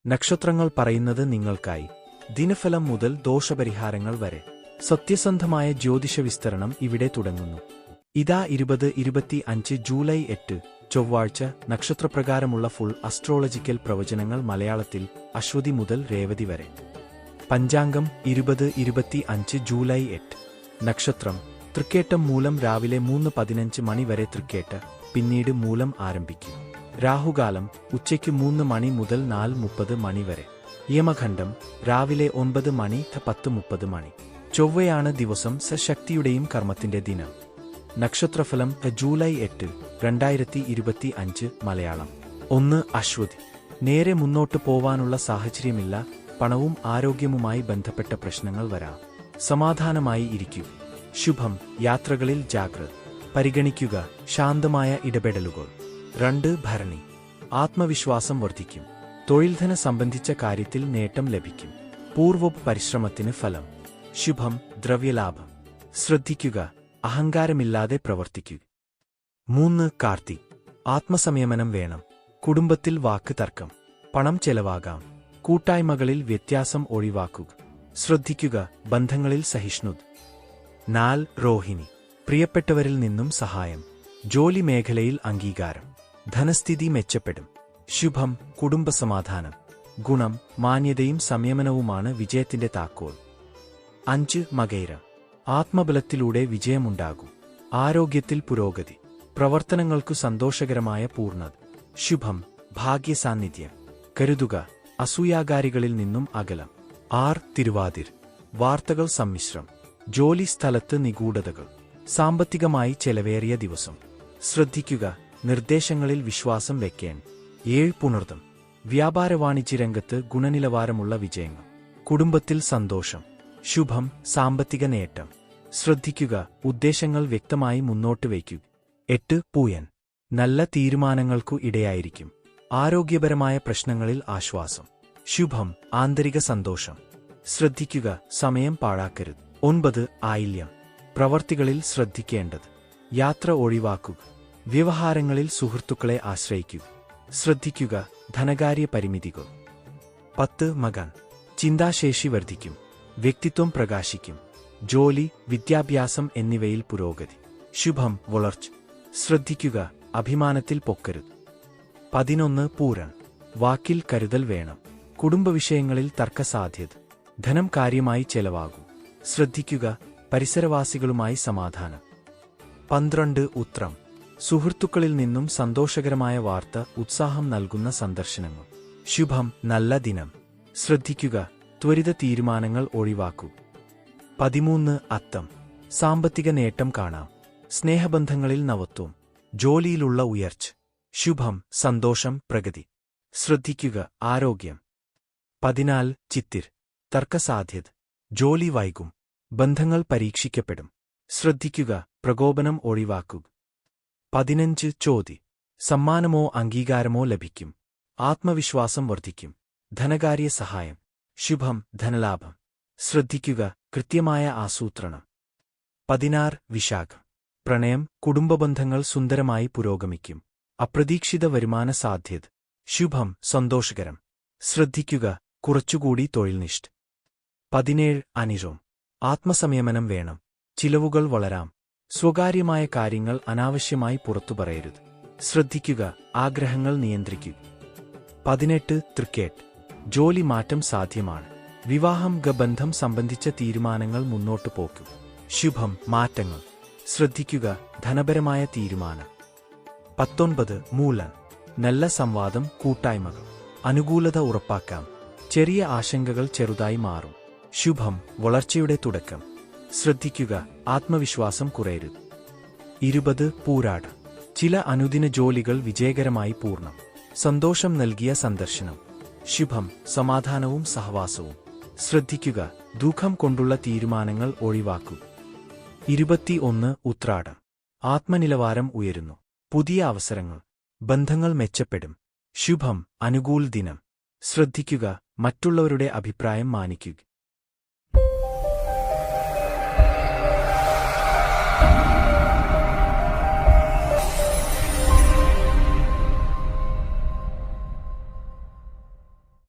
നക്ഷത്രങ്ങൾ പറയുന്നത് നിങ്ങൾക്കായി. ദിനഫലം മുതൽ ദോഷപരിഹാരങ്ങൾ വരെ സത്യസന്ധമായ ജ്യോതിഷ വിസ്തരണം ഇവിടെ തുടങ്ങുന്നു. ഇതാ 2025 ജൂലൈ 8 ചൊവ്വാഴ്ച നക്ഷത്രപ്രകാരമുള്ള ഫുൾ അസ്ട്രോളജിക്കൽ പ്രവചനങ്ങൾ മലയാളത്തിൽ അശ്വതി മുതൽ രേവതി വരെ. പഞ്ചാംഗം 2025 ജൂലൈ 8. നക്ഷത്രം തൃക്കേട്ടം. മൂലം രാവിലെ 3:15 മണി വരെ തൃക്കേട്ട്, പിന്നീട് മൂലം ആരംഭിക്കും. രാഹുകാലം ഉച്ചയ്ക്ക് 3 മണി മുതൽ 4:30 മണി വരെ. യമഖണ്ഡം രാവിലെ 9 മണി 10:30 മണി. ചൊവ്വയാണ് ദിവസം. ശക്തിയുടെയും കർമ്മത്തിന്റെ ദിനം. നക്ഷത്രഫലം ജൂലൈ 8, 2025 മലയാളം. 1. അശ്വതി. നേരെ മുന്നോട്ട് പോവാനുള്ള സാഹചര്യമില്ല. പണവും ആരോഗ്യവുമായി ബന്ധപ്പെട്ട പ്രശ്നങ്ങൾ വരാം. സമാധാനമായി ഇരിക്കൂ. ശുഭം. യാത്രകളിൽ ജാഗ്രത പരിഗണിക്കുക. ശാന്തമായ ഇടപെടലുകൾ. 2. ഭരണി. ആത്മവിശ്വാസം വർദ്ധിക്കും. തൊഴിൽധന സംബന്ധിച്ച കാര്യത്തിൽ നേട്ടം ലഭിക്കും. പൂർവ്വ പരിശ്രമത്തിന് ഫലം. ശുഭം. ദ്രവ്യലാഭം. ശ്രദ്ധിക്കുക. അഹങ്കാരമില്ലാതെ പ്രവർത്തിക്കുക. 3. കാർത്തി. ആത്മസംയമനം വേണം. കുടുംബത്തിൽ വാക്ക് തർക്കം. പണം ചെലവാകാം. കൂട്ടായ്മകളിൽ വ്യത്യാസം ഒഴിവാക്കുക. ശ്രദ്ധിക്കുക. ബന്ധങ്ങളിൽ സഹിഷ്ണുത. 4. രോഹിണി. പ്രിയപ്പെട്ടവരിൽ നിന്നും സഹായം. ജോലി മേഖലയിൽ അംഗീകാരം. ധനസ്ഥിതി മെച്ചപ്പെടും. ശുഭം. കുടുംബസമാധാനം. ഗുണം. മാന്യതയും സംയമനവുമാണ് വിജയത്തിന്റെ താക്കോൽ. 5. മകയിര. ആത്മബലത്തിലൂടെ വിജയമുണ്ടാകും. ആരോഗ്യത്തിൽ പുരോഗതി. പ്രവർത്തനങ്ങൾക്കു സന്തോഷകരമായ പൂർണ്ണത. ശുഭം. ഭാഗ്യസാന്നിധ്യം. കരുതുക. അസൂയാകാരികളിൽ നിന്നും അകലം. 6. തിരുവാതിര. വാർത്തകൾ സമ്മിശ്രം. ജോലി സ്ഥലത്ത് നിഗൂഢതകൾ. സാമ്പത്തികമായി ചെലവേറിയ ദിവസം. ശ്രദ്ധിക്കുക. നിർദ്ദേശങ്ങളിൽ വിശ്വാസം വെക്കേണ്ട. 7. പുണർതം. വ്യാപാര വാണിജ്യ രംഗത്ത് ഗുണനിലവാരമുള്ള വിജയങ്ങൾ. കുടുംബത്തിൽ സന്തോഷം. ശുഭം. സാമ്പത്തിക നേട്ടം. ശ്രദ്ധിക്കുക. ഉദ്ദേശങ്ങൾ വ്യക്തമായി മുന്നോട്ട് വയ്ക്കുക. 8. പൂയൻ. നല്ല തീരുമാനങ്ങൾക്കു ഇടയായിരിക്കും. ആരോഗ്യപരമായ പ്രശ്നങ്ങളിൽ ആശ്വാസം. ശുഭം. ആന്തരിക സന്തോഷം. ശ്രദ്ധിക്കുക. സമയം പാഴാക്കരുത്. 9. ആയില്യം. പ്രവർത്തികളിൽ ശ്രദ്ധിക്കേണ്ടത്. യാത്ര ഒഴിവാക്കുക. വ്യവഹാരങ്ങളിൽ സുഹൃത്തുക്കളെ ആശ്രയിക്കുക. ശ്രദ്ധിക്കുക. ധനകാര്യ പരിമിതികൾ. 10. മകൻ. ചിന്താശേഷി വർദ്ധിക്കും. വ്യക്തിത്വം പ്രകാശിക്കും. ജോലി, വിദ്യാഭ്യാസം എന്നിവയിൽ പുരോഗതി. ശുഭം. വളർച്ച. ശ്രദ്ധിക്കുക. അഭിമാനത്തിൽ പൊക്കരുത്. 11. പൂരൻ. വാക്കിൽ കരുതൽ വേണം. കുടുംബവിഷയങ്ങളിൽ തർക്കസാധ്യത. ധനം കാര്യമായി ചെലവാകും. ശ്രദ്ധിക്കുക. പരിസരവാസികളുമായി സമാധാനം. 12. ഉത്രം. സുഹൃത്തുക്കളിൽ നിന്നും സന്തോഷകരമായ വാർത്ത. ഉത്സാഹം നൽകുന്ന സന്ദർശനങ്ങൾ. ശുഭം. നല്ല ദിനം. ശ്രദ്ധിക്കുക. ത്വരിത തീരുമാനങ്ങൾ ഒഴിവാക്കൂ. 13. അത്തം. സാമ്പത്തിക നേട്ടം കാണാം. സ്നേഹബന്ധങ്ങളിൽ നവത്വം. ജോലിയിലുള്ള ഉയർച്ച. ശുഭം. സന്തോഷം. പ്രഗതി. ശ്രദ്ധിക്കുക. ആരോഗ്യം. 14. ചിത്തിർ. തർക്കസാധ്യത. ജോലി വൈകും. ബന്ധങ്ങൾ പരീക്ഷിക്കപ്പെടും. ശ്രദ്ധിക്കുക. പ്രകോപനം ഒഴിവാക്കുക. 15. ചോതി. സമ്മാനമോ അംഗീകാരമോ ലഭിക്കും. ആത്മവിശ്വാസം വർദ്ധിക്കും. ധനകാര്യ സഹായം. ശുഭം. ധനലാഭം. ശ്രദ്ധിക്കുക. കൃത്യമായ ആസൂത്രണം. 16. വിശാഖം. പ്രണയം. കുടുംബബന്ധങ്ങൾ സുന്ദരമായി പുരോഗമിക്കും. അപ്രതീക്ഷിത വരുമാന സാധ്യത. ശുഭം. സന്തോഷകരം. ശ്രദ്ധിക്കുക. കുറച്ചുകൂടി തൊഴിൽനിഷ്ഠ. 17. അനിഴം. ആത്മസംയമനം വേണം. ചിലവുകൾ വളരാം. സ്വകാര്യമായ കാര്യങ്ങൾ അനാവശ്യമായി പുറത്തു പറയരുത്. ശ്രദ്ധിക്കുക. ആഗ്രഹങ്ങൾ നിയന്ത്രിക്കുക. 18. തൃക്കേട്ട്. ജോലി മാറ്റം സാധ്യമാണ്. വിവാഹം. ബന്ധം സംബന്ധിച്ച തീരുമാനങ്ങൾ മുന്നോട്ടു പോക്കും. ശുഭം. മാറ്റങ്ങൾ. ശ്രദ്ധിക്കുക. ധനപരമായ തീരുമാനം. 19. മൂലൻ. നല്ല സംവാദം. കൂട്ടായ്മകൾ. അനുകൂലത ഉറപ്പാക്കാം. ചെറിയ ആശങ്കകൾ ചെറുതായി മാറും. ശുഭം. വളർച്ചയുടെ തുടക്കം. ശ്രദ്ധിക്കുക. ആത്മവിശ്വാസം കുറയരുത്. 20. പൂരാട. ചില അനുദിന ജോലികൾ വിജയകരമായി പൂർണ്ണം. സന്തോഷം നൽകിയ സന്ദർശനം. ശുഭം. സമാധാനവും സഹവാസവും. ശ്രദ്ധിക്കുക. ദുഃഖം കൊണ്ടുള്ള തീരുമാനങ്ങൾ ഒഴിവാക്കൂ. 21. ഉത്രാടം. ആത്മനിലവാരം ഉയരുന്നു. പുതിയ അവസരങ്ങൾ. ബന്ധങ്ങൾ മെച്ചപ്പെടും. ശുഭം. അനുകൂല ദിനം. ശ്രദ്ധിക്കുക. മറ്റുള്ളവരുടെ അഭിപ്രായം മാനിക്കുക.